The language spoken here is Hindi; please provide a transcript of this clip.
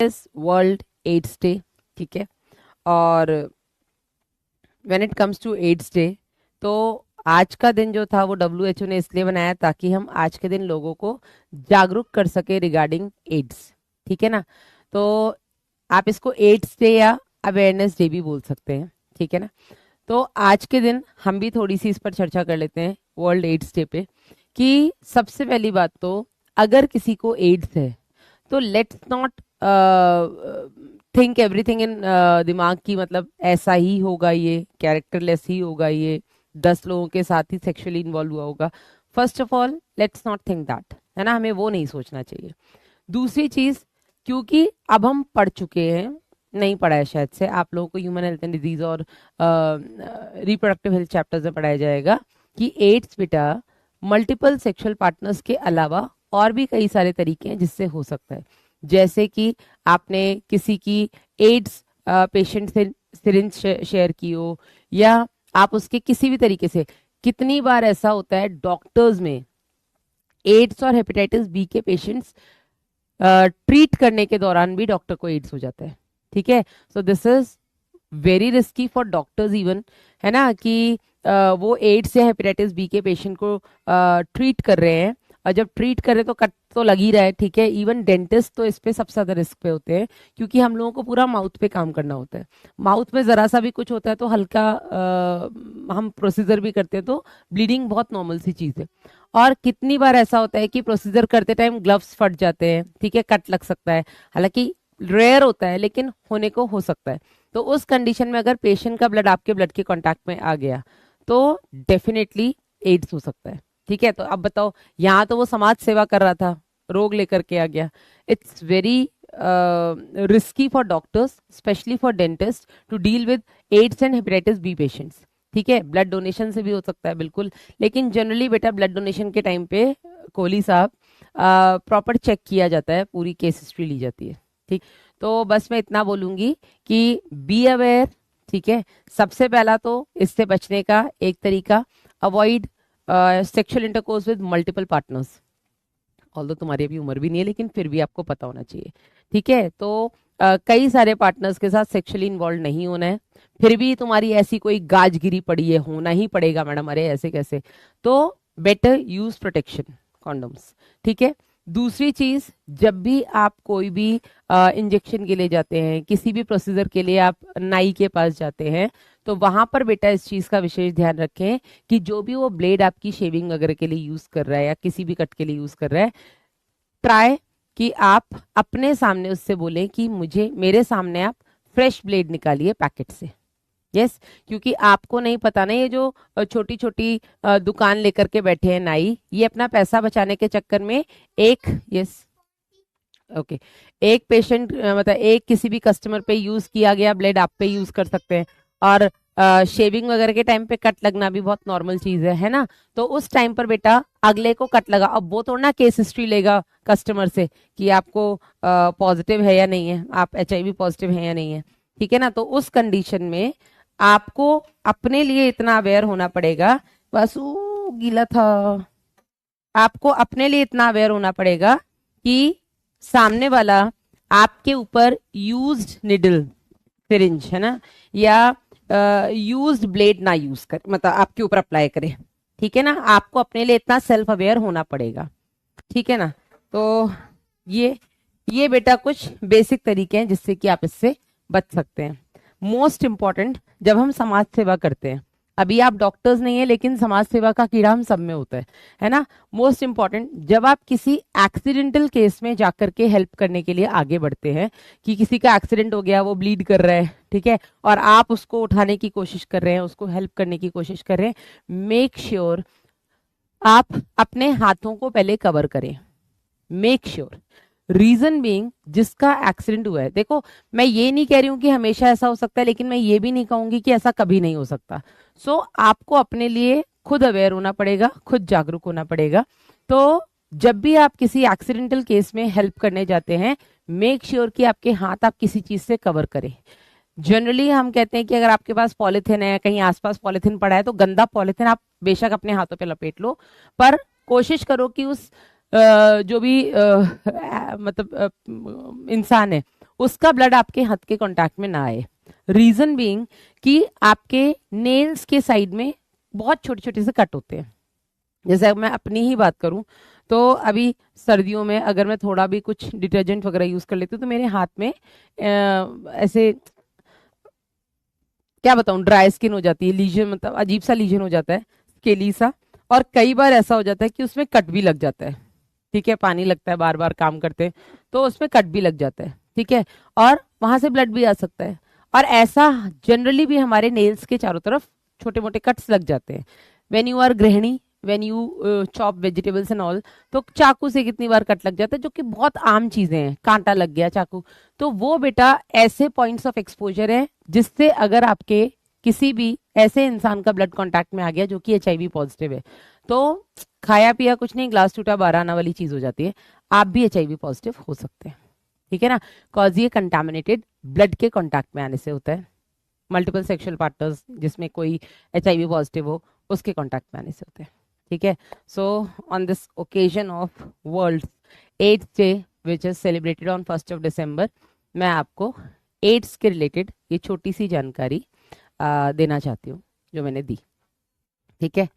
इज वर्ल्ड एड्स डे, ठीक है। और when it comes to AIDS day, तो आज का दिन जो था वो WHO ने इसलिए बनाया ताकि हम आज के दिन लोगों को जागरूक कर सके रिगार्डिंग एड्स, ठीक है ना। तो आप इसको एड्स डे या अवेयरनेस डे भी बोल सकते हैं, ठीक है ना। तो आज के दिन हम भी थोड़ी सी इस पर चर्चा कर लेते हैं वर्ल्ड एड्स डे पे, कि सबसे पहली बात तो अगर किसी को एड्स है तो let's not think everything in दिमाग की, मतलब ऐसा ही होगा, ये कैरेक्टरलेस ही होगा, ये 10 लोगों के साथ ही सेक्सुअली इन्वॉल्व हुआ होगा। First of all let's not think that, है ना, हमें वो नहीं सोचना चाहिए। दूसरी चीज, क्योंकि अब हम पढ़ चुके हैं, नहीं पढ़ा है शायद से आप लोगों को, ह्यूमन हेल्थ एंड डिजीज और रिप्रोडक्टिव हेल्थ चैप्टर्स में पढ़ाया जाएगा कि एड्स बेटा मल्टीपल सेक्सुअल पार्टनर्स के अलावा और भी कई सारे तरीके हैं जिससे हो सकता है। जैसे कि आपने किसी की एड्स पेशेंट से सिरिंज शेयर की हो, या आप उसके किसी भी तरीके से, कितनी बार ऐसा होता है डॉक्टर्स में एड्स और हेपेटाइटिस बी के पेशेंट्स ट्रीट करने के दौरान भी डॉक्टर को एड्स हो जाता है, ठीक है। So this is very risky for doctors even, है ना, कि वो एड्स या हेपेटाइटिस बी के पेशेंट को ट्रीट कर रहे हैं, और जब ट्रीट कर रहे हैं तो कट तो लग ही रहा है, ठीक है। इवन डेंटिस्ट तो इस पे सबसे ज्यादा रिस्क पे होते हैं, क्योंकि हम लोगों को पूरा माउथ पे काम करना होता है। माउथ में जरा सा भी कुछ होता है तो हल्का हम प्रोसीजर भी करते हैं तो ब्लीडिंग बहुत नॉर्मल सी चीज है। और कितनी बार ऐसा होता है कि प्रोसीजर करते टाइम ग्लव्स फट जाते हैं, ठीक है, कट लग सकता है, हालांकि रेयर होता है लेकिन होने को हो सकता है। तो उस कंडीशन में अगर पेशेंट का ब्लड आपके ब्लड के कांटेक्ट में आ गया तो डेफिनेटली एड्स हो सकता है, ठीक है। तो अब बताओ, यहाँ तो वो समाज सेवा कर रहा था, रोग लेकर के आ गया। It's very risky for doctors, specially for dentist, to deal with AIDS and hepatitis B patients, ठीक है। ब्लड डोनेशन से भी हो सकता है बिल्कुल, लेकिन जनरली बेटा ब्लड डोनेशन के टाइम पे कोहली साहब प्रॉपर चेक किया जाता है, पूरी केस हिस्ट्री ली जाती है, ठीक। तो बस मैं इतना बोलूंगी कि बी अवेयर, ठीक है। सबसे पहला तो इससे बचने का एक तरीका, avoid sexual intercourse with multiple partners. Although तुम्हारी अभी उम्र भी नहीं है लेकिन फिर भी आपको पता होना चाहिए, ठीक है। तो कई सारे पार्टनर्स के साथ सेक्सुअली इन्वॉल्व नहीं होना है। फिर भी तुम्हारी ऐसी कोई गाजगिरी पड़ी है, होना ही पड़ेगा मैडम, अरे ऐसे कैसे, तो बेटर यूज प्रोटेक्शन कॉन्डोम्स, ठीक है। दूसरी चीज, जब भी आप कोई भी इंजेक्शन के लिए जाते हैं, किसी भी प्रोसीजर के लिए आप नाई के पास जाते हैं, तो वहां पर बेटा इस चीज का विशेष ध्यान रखें कि जो भी वो ब्लेड आपकी शेविंग वगैरह के लिए यूज कर रहा है या किसी भी कट के लिए यूज कर रहा है, ट्राई कि आप अपने सामने उससे बोलें कि मुझे, मेरे सामने आप फ्रेश ब्लेड निकालिए पैकेट से। यस, क्योंकि आपको नहीं पता ना, ये जो छोटी छोटी दुकान लेकर के बैठे हैं नाई, ये अपना पैसा बचाने के चक्कर में एक, यस ओके, एक पेशेंट मतलब एक किसी भी कस्टमर पे यूज किया गया ब्लेड आप पे यूज कर सकते हैं। और शेविंग वगैरह के टाइम पे कट लगना भी बहुत नॉर्मल चीज है ना। तो उस टाइम पर बेटा अगले को कट लगा, अब वो थोड़ा ना केस हिस्ट्री लेगा कस्टमर से कि आपको पॉजिटिव है या नहीं है, आप HIV पॉजिटिव है या नहीं है, ठीक है ना। तो उस कंडीशन में आपको अपने लिए इतना अवेयर होना पड़ेगा, बस वो गीला था, आपको अपने लिए इतना अवेयर होना पड़ेगा कि सामने वाला आपके ऊपर यूज्ड निडल, सिरिंज है ना, या यूज्ड ब्लेड ना यूज कर, मतलब आपके ऊपर अप्लाई करे, ठीक है ना। आपको अपने लिए इतना सेल्फ अवेयर होना पड़ेगा, ठीक है ना। तो ये बेटा कुछ बेसिक तरीके हैं जिससे कि आप इससे बच सकते हैं। मोस्ट इंपॉर्टेंट, जब हम समाज सेवा करते हैं, अभी आप डॉक्टर्स नहीं है लेकिन समाज सेवा का कीड़ा हम सब में होता है ना। मोस्ट इंपॉर्टेंट, जब आप किसी एक्सीडेंटल केस में जाकर के हेल्प करने के लिए आगे बढ़ते हैं, कि किसी का एक्सीडेंट हो गया, वो ब्लीड कर रहा है, ठीक है, और आप उसको उठाने की कोशिश कर रहे हैं, उसको हेल्प करने की कोशिश कर रहे हैं, मेक श्योर आप अपने हाथों को पहले कवर करें। मेक श्योर, रीजन बीइंग, जिसका एक्सीडेंट हुआ है, देखो मैं ये नहीं कह रही हूं कि हमेशा ऐसा हो सकता है, लेकिन मैं ये भी नहीं कहूंगी कि ऐसा कभी नहीं हो सकता। सो आपको अपने लिए खुद अवेयर होना पड़ेगा, खुद जागरूक होना पड़ेगा। तो जब भी आप किसी एक्सीडेंटल केस में हेल्प करने जाते हैं, मेक श्योर कि आपके हाथ आप किसी चीज से कवर करें। जनरली हम कहते हैं कि अगर आपके पास पॉलिथिन है, कहीं आसपास पॉलिथिन पड़ा है, तो गंदा पॉलिथिन आप बेशक अपने हाथों पे लपेट लो, पर कोशिश करो कि उस जो भी मतलब इंसान है, उसका ब्लड आपके हाथ के कांटेक्ट में ना आए। रीजन बीइंग कि आपके नेल्स के साइड में बहुत छोटे छोटे से कट होते हैं। जैसे अब मैं अपनी ही बात करूं, तो अभी सर्दियों में अगर मैं थोड़ा भी कुछ डिटर्जेंट वगैरह यूज कर लेती हूँ तो मेरे हाथ में ऐसे, क्या बताऊं, ड्राई स्किन हो जाती है, लीजन, मतलब अजीब सा लीजन हो जाता है, स्केली सा। और कई बार ऐसा हो जाता है कि उसमें कट भी लग जाता है। ठीक है, पानी लगता है, बार बार काम करते हैं तो उसमें कट भी लग जाता है। ठीक है, और वहां से ब्लड भी आ सकता है। और ऐसा जनरली भी हमारे नेल्स के चारों तरफ छोटे मोटे कट्स लग जाते हैं। वेन यू आर गृहिणी, when you chop vegetables and all, तो चाकू से कितनी बार कट लग जाता है, जो कि बहुत आम चीजें हैं, कांटा लग गया चाकू। तो वो बेटा ऐसे पॉइंट्स ऑफ एक्सपोजर है जिससे अगर आपके किसी भी ऐसे इंसान का ब्लड कांटेक्ट में आ गया जो कि एचआईवी पॉजिटिव है, तो खाया पिया कुछ नहीं, ग्लास टूटा बारह आना वाली चीज हो जाती है। आप भी एचआईवी पॉजिटिव हो सकते हैं। ठीक है ना, कॉज ये कंटामिनेटेड ब्लड के कांटेक्ट में आने से होता है। मल्टीपल सेक्सुअल पार्टनर्स जिसमें कोई एचआईवी पॉजिटिव हो, उसके कांटेक्ट में आने से होते हैं। ठीक है, so on this occasion of World AIDS Day which is celebrated on 1 December, मैं आपको एड्स के रिलेटेड ये छोटी सी जानकारी देना चाहती हूँ जो मैंने दी। ठीक है,